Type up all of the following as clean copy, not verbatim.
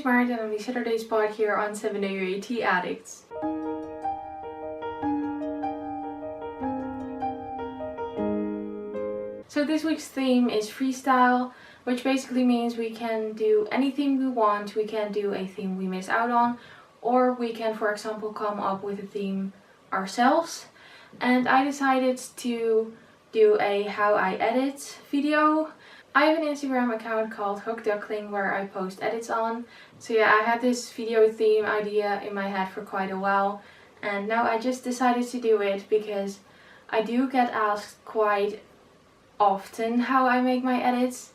is Marit and I'm the Saturday spot here on 7 OUAT Addicts. So this week's theme is freestyle, which basically means we can do anything we want. We can do a theme we miss out on, or we can, for example, come up with a theme ourselves. And I decided to do a how I edit video. I have an Instagram account called Hook Duckling where I post edits on. So yeah, I had this video theme idea in my head for quite a while, and now I just decided to do it because I do get asked quite often how I make my edits.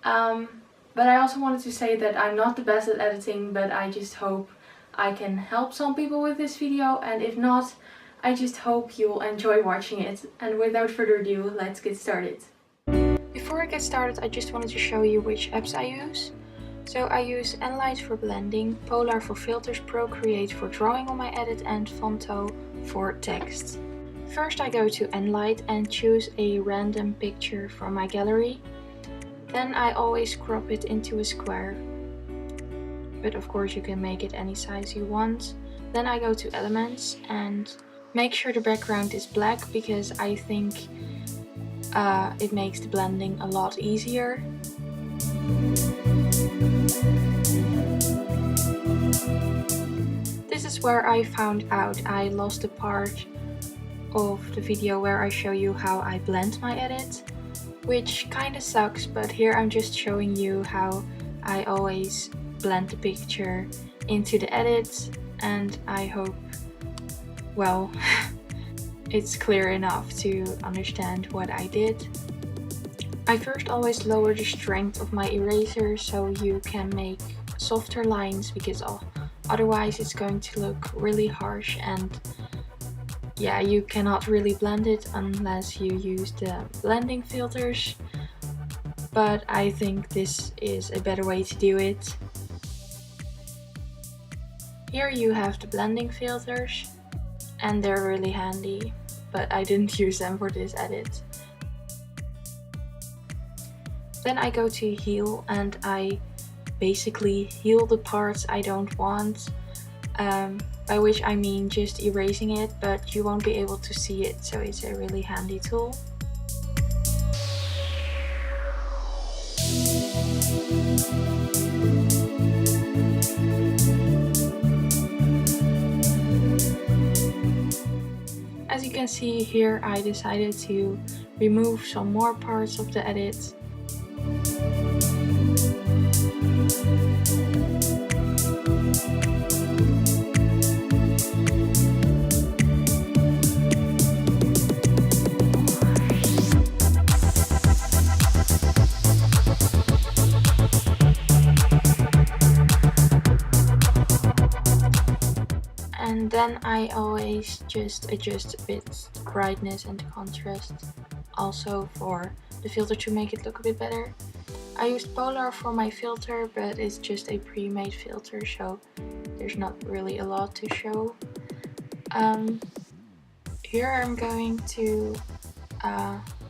But I also wanted to say that I'm not the best at editing, but I just hope I can help some people with this video, and if not, I just hope you'll enjoy watching it. And without further ado, let's get started. Before I get started, I just wanted to show you which apps I use. So I use Aline for blending, Polar for filters, Procreate for drawing on my edit, and Fonto for text. First I go to Enlight and choose a random picture from my gallery. Then I always crop it into a square. But of course you can make it any size you want. Then I go to Elements and make sure the background is black because I think it makes the blending a lot easier. This is where I found out I lost a part of the video where I show you how I blend my edit, which kinda sucks, but here I'm just showing you how I always blend the picture into the edit, and I hope, well, it's clear enough to understand what I did. I first always lower the strength of my eraser so you can make softer lines, because otherwise it's going to look really harsh, and yeah, you cannot really blend it unless you use the blending filters. But I think this is a better way to do it. Here you have the blending filters, and they're really handy, but I didn't use them for this edit. Then I go to heal and I basically heal the parts I don't want, by which I mean just erasing it, but you won't be able to see it, so it's a really handy tool. As you can see here, I decided to remove some more parts of the edit. And then I always just adjust a bit the brightness and the contrast, also for the filter to make it look a bit better. I used Polar for my filter, but it's just a pre-made filter, so there's not really a lot to show. Here I'm going to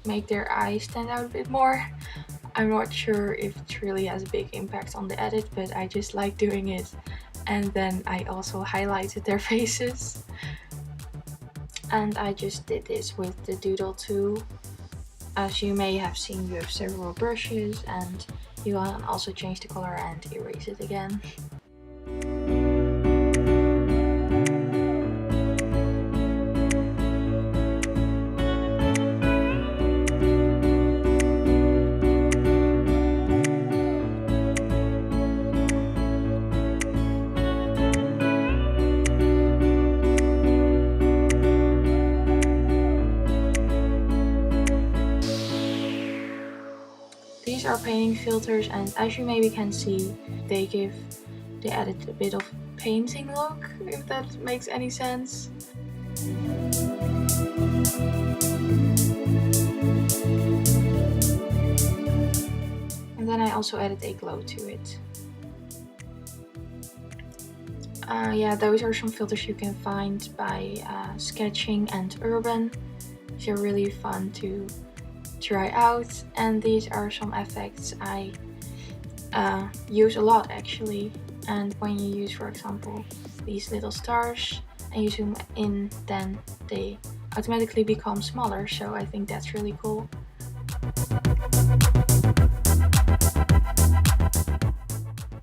make their eyes stand out a bit more. I'm not sure if it really has a big impact on the edit, but I just like doing it. And then I also highlighted their faces. And I just did this with the doodle tool. As you may have seen, you have several brushes, and you can also change the color and erase it again. These are painting filters, and as you maybe can see, they give the edit a bit of painting look, if that makes any sense. And then I also added a glow to it. Yeah, those are some filters you can find by Sketching and Urban. They're really fun to try out, and these are some effects I use a lot actually. And when you use, for example, these little stars and you zoom in, then they automatically become smaller, so I think that's really cool.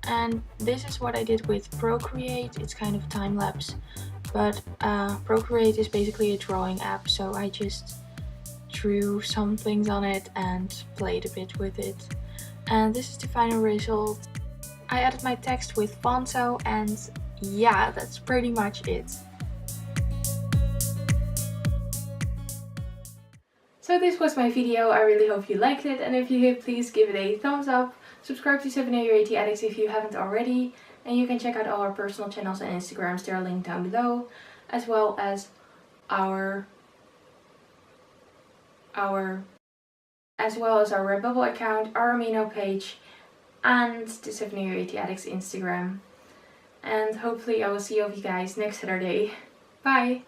And this is what I did with Procreate. It's kind of time-lapse, but Procreate is basically a drawing app, so I just drew some things on it and played a bit with it. And this is the final result. I added my text with Fonto, and yeah, that's pretty much it. So this was my video. I really hope you liked it, and if you did, please give it a thumbs up. Subscribe to OUAT Addicts if you haven't already, and you can check out all our personal channels and Instagrams. They are linked down below, as well as our Redbubble account, our Amino page, and the OUAT Addicts Instagram. And hopefully I will see all of you guys next Saturday. Bye!